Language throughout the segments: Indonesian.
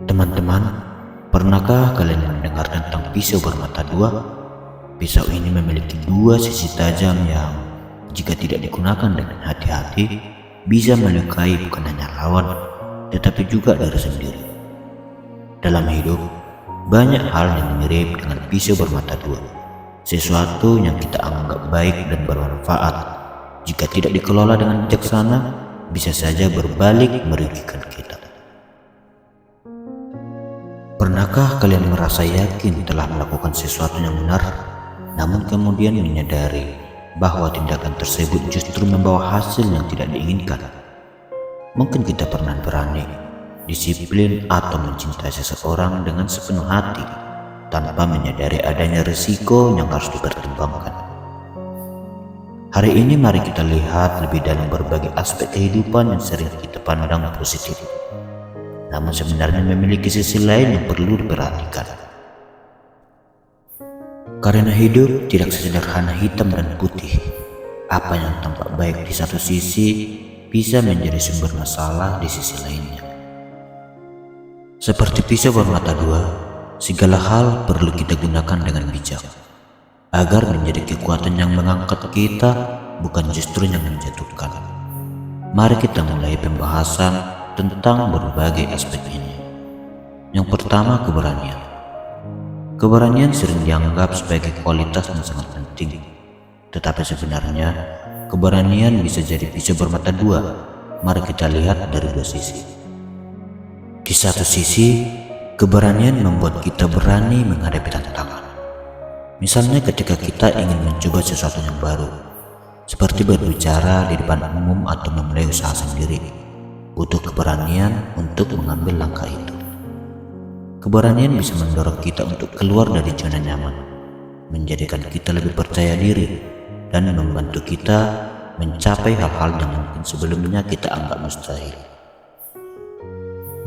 Teman-teman, pernahkah kalian mendengar tentang pisau bermata dua? Pisau ini memiliki dua sisi tajam yang jika tidak digunakan dengan hati-hati bisa melukai bukan hanya lawan, tetapi juga diri sendiri. Dalam hidup, banyak hal yang mirip dengan pisau bermata dua. Sesuatu yang kita anggap baik dan bermanfaat, jika tidak dikelola dengan bijaksana, bisa saja berbalik merugikan kita. Pernahkah kalian merasa yakin telah melakukan sesuatu yang benar, namun kemudian menyadari bahwa tindakan tersebut justru membawa hasil yang tidak diinginkan? Mungkin kita pernah berani, disiplin, atau mencintai seseorang dengan sepenuh hati, tanpa menyadari adanya risiko yang harus dipertimbangkan. Hari ini mari kita lihat lebih dalam berbagai aspek kehidupan yang sering kita pandang positif, namun sebenarnya memiliki sisi lain yang perlu diperhatikan. Karena hidup tidak sesederhana hitam dan putih. Apa yang tampak baik di satu sisi bisa menjadi sumber masalah di sisi lainnya. Seperti pisau bermata dua, segala hal perlu kita gunakan dengan bijak, agar menjadi kekuatan yang mengangkat kita, bukan justru yang menjatuhkan. Mari kita mulai pembahasan tentang berbagai aspek ini. Yang pertama, keberanian. Keberanian sering dianggap sebagai kualitas yang sangat penting, tetapi sebenarnya keberanian bisa jadi pisau bermata dua. Mari kita lihat dari dua sisi. Di satu sisi, keberanian membuat kita berani menghadapi tantangan. Misalnya ketika kita ingin mencoba sesuatu yang baru, seperti berbicara di depan umum atau memulai usaha sendiri, butuh keberanian untuk mengambil langkah itu. Keberanian bisa mendorong kita untuk keluar dari zona nyaman, menjadikan kita lebih percaya diri, dan membantu kita mencapai hal-hal yang mungkin sebelumnya kita anggap mustahil.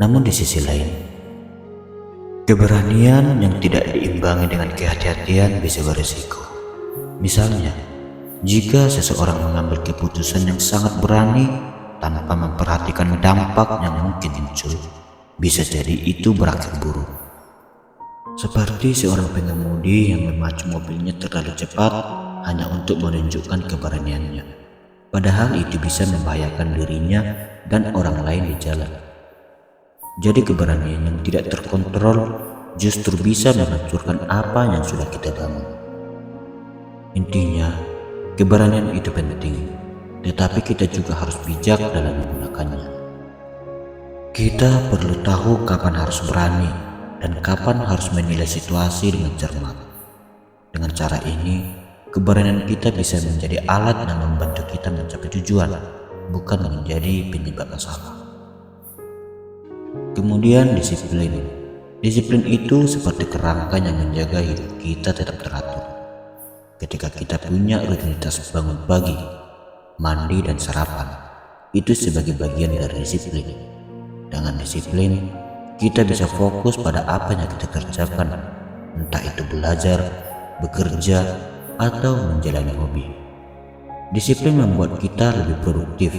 Namun di sisi lain, keberanian yang tidak diimbangi dengan kehati-hatian bisa berisiko. Misalnya, jika seseorang mengambil keputusan yang sangat berani tanpa memperhatikan dampak yang mungkin muncul, bisa jadi itu berakhir buruk. Seperti seorang pengemudi yang memacu mobilnya terlalu cepat hanya untuk menunjukkan keberaniannya, padahal itu bisa membahayakan dirinya dan orang lain di jalan. Jadi keberanian yang tidak terkontrol justru bisa menghancurkan apa yang sudah kita bangun. Intinya, keberanian itu penting, tetapi kita juga harus bijak dalam menggunakannya. Kita perlu tahu kapan harus berani dan kapan harus menilai situasi dengan cermat. Dengan cara ini, keberanian kita bisa menjadi alat yang membantu kita mencapai tujuan, bukan menjadi penyebab masalah. Kemudian disiplin. Disiplin itu seperti kerangka yang menjaga hidup kita tetap teratur. Ketika kita punya rutinitas bangun pagi, mandi dan sarapan, itu sebagai bagian dari disiplin. Dengan disiplin, kita bisa fokus pada apa yang kita kerjakan, entah itu belajar, bekerja, atau menjalani hobi. Disiplin membuat kita lebih produktif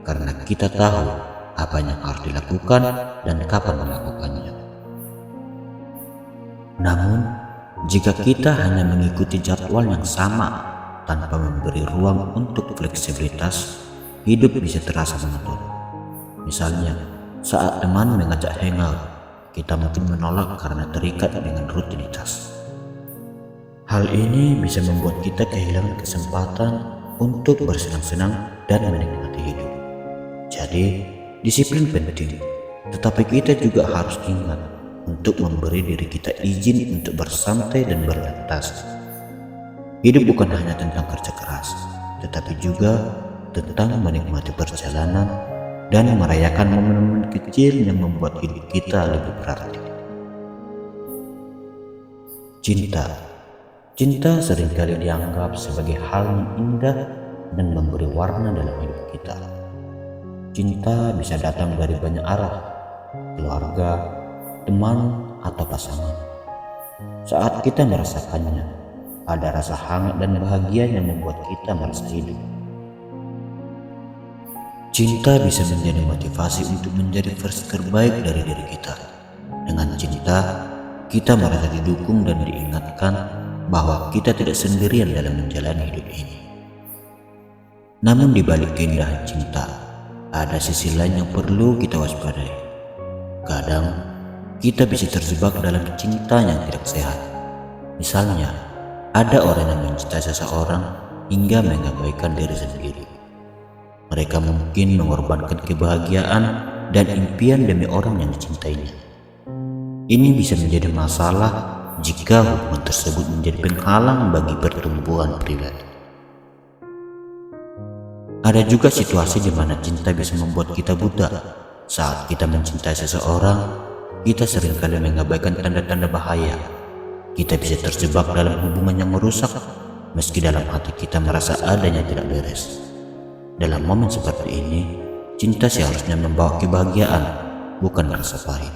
karena kita tahu apa yang harus dilakukan dan kapan melakukannya. Namun, jika kita hanya mengikuti jadwal yang sama tanpa memberi ruang untuk fleksibilitas, hidup bisa terasa monoton. Misalnya, saat teman mengajak hangout, kita mungkin menolak karena terikat dengan rutinitas. Hal ini bisa membuat kita kehilangan kesempatan untuk bersenang-senang dan menikmati hidup. Jadi, disiplin penting, tetapi kita juga harus ingat untuk memberi diri kita izin untuk bersantai dan beradaptasi. Hidup bukan hanya tentang kerja keras, tetapi juga tentang menikmati perjalanan dan merayakan momen-momen kecil yang membuat hidup kita lebih berarti. Cinta seringkali dianggap sebagai hal yang indah dan memberi warna dalam hidup kita. Cinta bisa datang dari banyak arah, keluarga, teman, atau pasangan. Saat kita merasakannya, ada rasa hangat dan bahagia yang membuat kita merasa hidup. Cinta bisa menjadi motivasi untuk menjadi versi terbaik dari diri kita. Dengan cinta, kita merasa didukung dan diingatkan bahwa kita tidak sendirian dalam menjalani hidup ini. Namun di balik keindahan cinta, ada sisi lain yang perlu kita waspadai. Kadang, kita bisa terjebak dalam cinta yang tidak sehat. Misalnya, ada orang yang mencintai seseorang hingga mengabaikan diri sendiri. Mereka mungkin mengorbankan kebahagiaan dan impian demi orang yang dicintainya. Ini bisa menjadi masalah jika hubungan tersebut menjadi penghalang bagi pertumbuhan pribadi. Ada juga situasi di mana cinta bisa membuat kita buta. Saat kita mencintai seseorang, kita seringkali mengabaikan tanda-tanda bahaya. Kita bisa terjebak dalam hubungan yang merusak, meski dalam hati kita merasa adanya tidak beres. Dalam momen seperti ini, cinta seharusnya membawa kebahagiaan, bukan rasa pahit.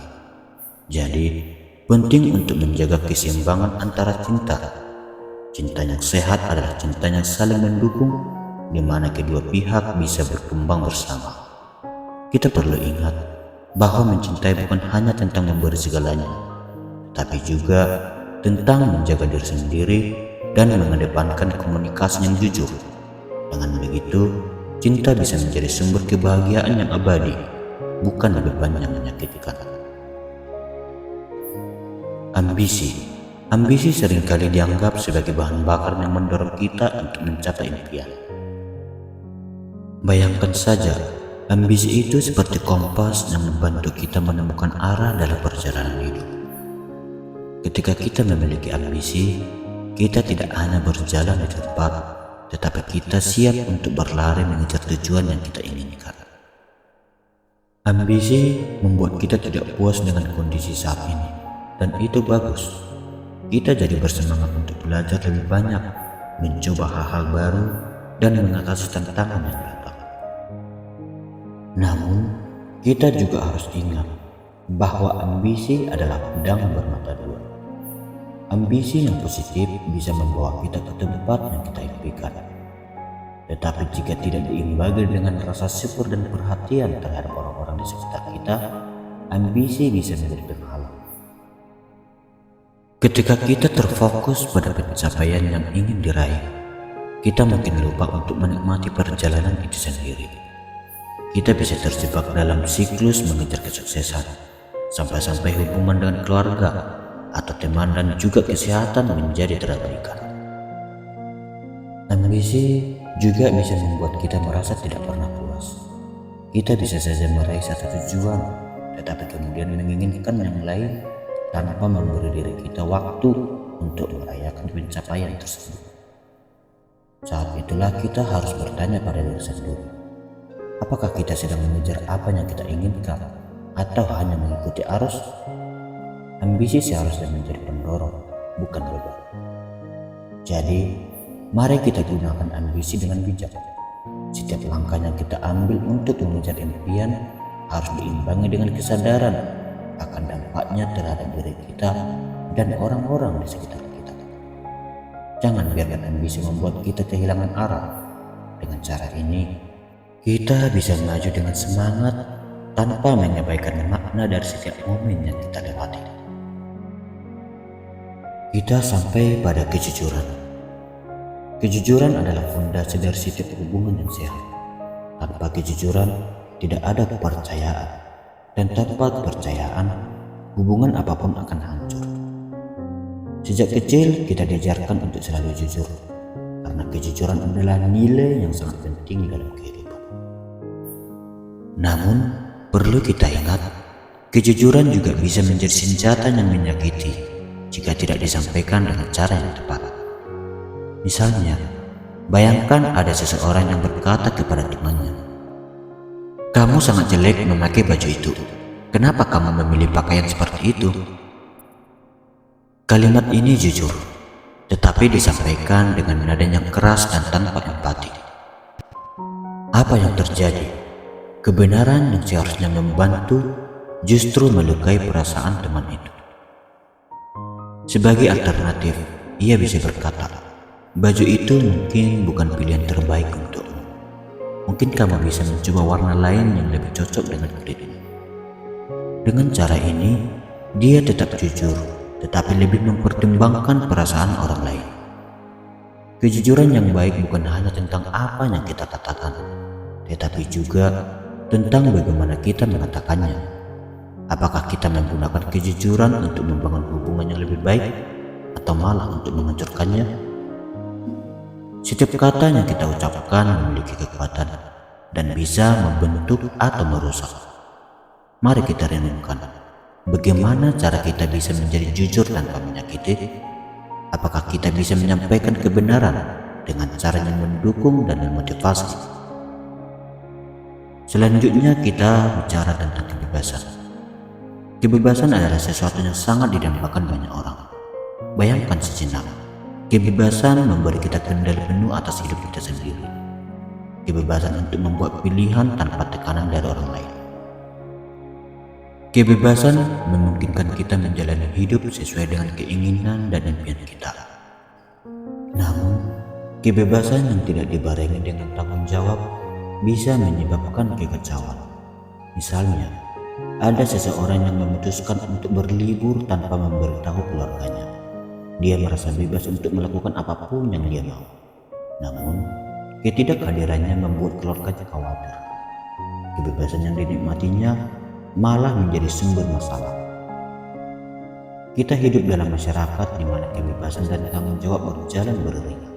Jadi, penting untuk menjaga keseimbangan antara cinta. Cinta yang sehat adalah cinta yang saling mendukung, di mana kedua pihak bisa berkembang bersama. Kita perlu ingat bahwa mencintai bukan hanya tentang memberi segalanya, tapi juga tentang menjaga diri sendiri dan mengedepankan komunikasi yang jujur. Dengan begitu, cinta bisa menjadi sumber kebahagiaan yang abadi, bukan beban yang menyakitkan. Ambisi seringkali dianggap sebagai bahan bakar yang mendorong kita untuk mencapai impian. Bayangkan saja, ambisi itu seperti kompas yang membantu kita menemukan arah dalam perjalanan hidup. Ketika kita memiliki ambisi, kita tidak hanya berjalan di tempat, tetapi kita siap untuk berlari mengejar tujuan yang kita inginkan. Ambisi membuat kita tidak puas dengan kondisi saat ini, dan itu bagus. Kita jadi bersemangat untuk belajar lebih banyak, mencoba hal-hal baru, dan mengatasi tantangan yang datang. Namun, kita juga harus ingat bahwa ambisi adalah pedang bermata dua. Ambisi yang positif bisa membawa kita ke tempat yang kita impikan. Tetapi jika tidak diimbangi dengan rasa syukur dan perhatian terhadap orang-orang di sekitar kita, ambisi bisa menjadi penghalang. Ketika kita terfokus pada pencapaian yang ingin diraih, kita mungkin lupa untuk menikmati perjalanan itu sendiri. Kita bisa terjebak dalam siklus mengejar kesuksesan, sampai-sampai hubungan dengan keluarga atau teman dan juga kesehatan menjadi terabaikan. Ambisi juga bisa membuat kita merasa tidak pernah puas. Kita bisa saja meraih satu tujuan, tetapi kemudian menginginkan yang lain tanpa memberi diri kita waktu untuk merayakan pencapaian tersebut. Saat itulah kita harus bertanya pada diri sendiri, apakah kita sedang mengejar apa yang kita inginkan atau hanya mengikuti arus? Ambisi seharusnya menjadi pendorong, bukan beban. Jadi, mari kita gunakan ambisi dengan bijak. Setiap langkah yang kita ambil untuk mengejar impian harus diimbangi dengan kesadaran akan dampaknya terhadap diri kita dan orang-orang di sekitar kita. Jangan biarkan ambisi membuat kita kehilangan arah. Dengan cara ini, kita bisa maju dengan semangat tanpa mengabaikan makna dari setiap momen yang kita lewati. Kita sampai pada kejujuran. Kejujuran adalah fondasi dari setiap hubungan yang sehat. Tanpa kejujuran, tidak ada kepercayaan. Dan tanpa kepercayaan, hubungan apapun akan hancur. Sejak kecil, kita diajarkan untuk selalu jujur. Karena kejujuran adalah nilai yang sangat penting dalam kehidupan. Namun, perlu kita ingat, kejujuran juga bisa menjadi senjata yang menyakiti jika tidak disampaikan dengan cara yang tepat. Misalnya, bayangkan ada seseorang yang berkata kepada temannya, "Kamu sangat jelek memakai baju itu. Kenapa kamu memilih pakaian seperti itu?" Kalimat ini jujur, tetapi disampaikan dengan nada yang keras dan tanpa empati. Apa yang terjadi? Kebenaran yang seharusnya membantu justru melukai perasaan teman itu. Sebagai alternatif, ia bisa berkata, baju itu mungkin bukan pilihan terbaik untukmu. Mungkin kamu bisa mencoba warna lain yang lebih cocok dengan kulitmu. Dengan cara ini, dia tetap jujur, tetapi lebih mempertimbangkan perasaan orang lain. Kejujuran yang baik bukan hanya tentang apa yang kita katakan, tetapi juga tentang bagaimana kita mengatakannya. Apakah kita menggunakan kejujuran untuk membangun hubungan yang lebih baik, atau malah untuk menghancurkannya? Setiap kata yang kita ucapkan memiliki kekuatan dan bisa membentuk atau merusak. Mari kita renungkan, bagaimana cara kita bisa menjadi jujur tanpa menyakiti? Apakah kita bisa menyampaikan kebenaran dengan cara yang mendukung dan memotivasi? Selanjutnya kita bicara tentang kebebasan. Kebebasan adalah sesuatu yang sangat didambakan banyak orang. Bayangkan sejenak, kebebasan memberi kita kendali penuh atas hidup kita sendiri. Kebebasan untuk membuat pilihan tanpa tekanan dari orang lain. Kebebasan memungkinkan kita menjalani hidup sesuai dengan keinginan dan impian kita. Namun, kebebasan yang tidak dibarengi dengan tanggung jawab bisa menyebabkan kekacauan. Misalnya, ada seseorang yang memutuskan untuk berlibur tanpa memberitahu keluarganya. Dia merasa bebas untuk melakukan apapun yang dia mau. Namun, ketidakhadirannya membuat keluarganya khawatir. Kebebasan yang dinikmatinya malah menjadi sumber masalah. Kita hidup dalam masyarakat di mana kebebasan dan tanggung jawab berjalan beriringan.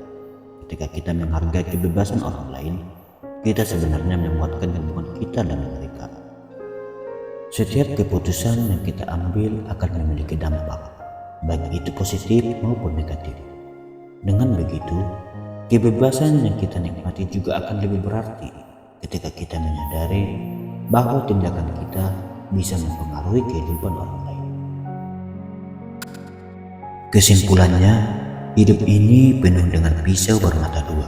Ketika kita menghargai kebebasan orang lain, kita sebenarnya menguatkan hubungan kita dengan mereka. Setiap keputusan yang kita ambil akan memiliki dampak, baik itu positif maupun negatif. Dengan begitu, kebebasan yang kita nikmati juga akan lebih berarti ketika kita menyadari bahwa tindakan kita bisa mempengaruhi kehidupan orang lain. Kesimpulannya, hidup ini penuh dengan pisau bermata dua.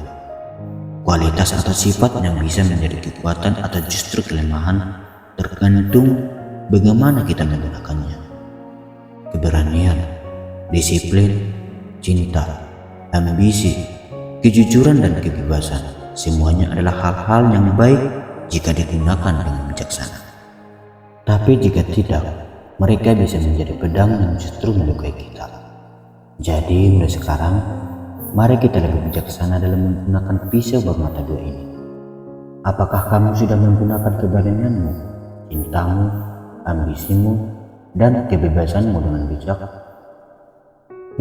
Kualitas atau sifat yang bisa menjadi kekuatan atau justru kelemahan tergantung bagaimana kita menggunakannya. Keberanian, disiplin, cinta, ambisi, kejujuran dan kebebasan, semuanya adalah hal-hal yang baik jika digunakan dengan bijaksana. Tapi jika tidak, mereka bisa menjadi pedang yang justru melukai kita. Jadi mulai sekarang, mari kita lebih bijaksana dalam menggunakan pisau bermata dua ini. Apakah kamu sudah menggunakan keberanianmu, cintamu, ambisimu, dan kebebasanmu dengan bijak?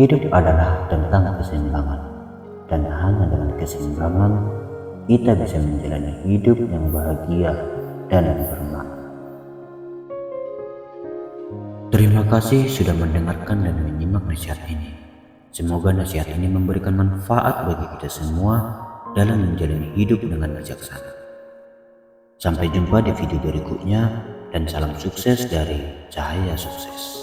Hidup adalah tentang keseimbangan, dan hanya dengan keseimbangan kita bisa menjalani hidup yang bahagia dan bermakna. Terima kasih sudah mendengarkan dan menyimak nasihat ini. Semoga nasihat ini memberikan manfaat bagi kita semua dalam menjalani hidup dengan bijaksana. Sampai jumpa di video berikutnya, dan salam sukses dari Cahaya Sukses.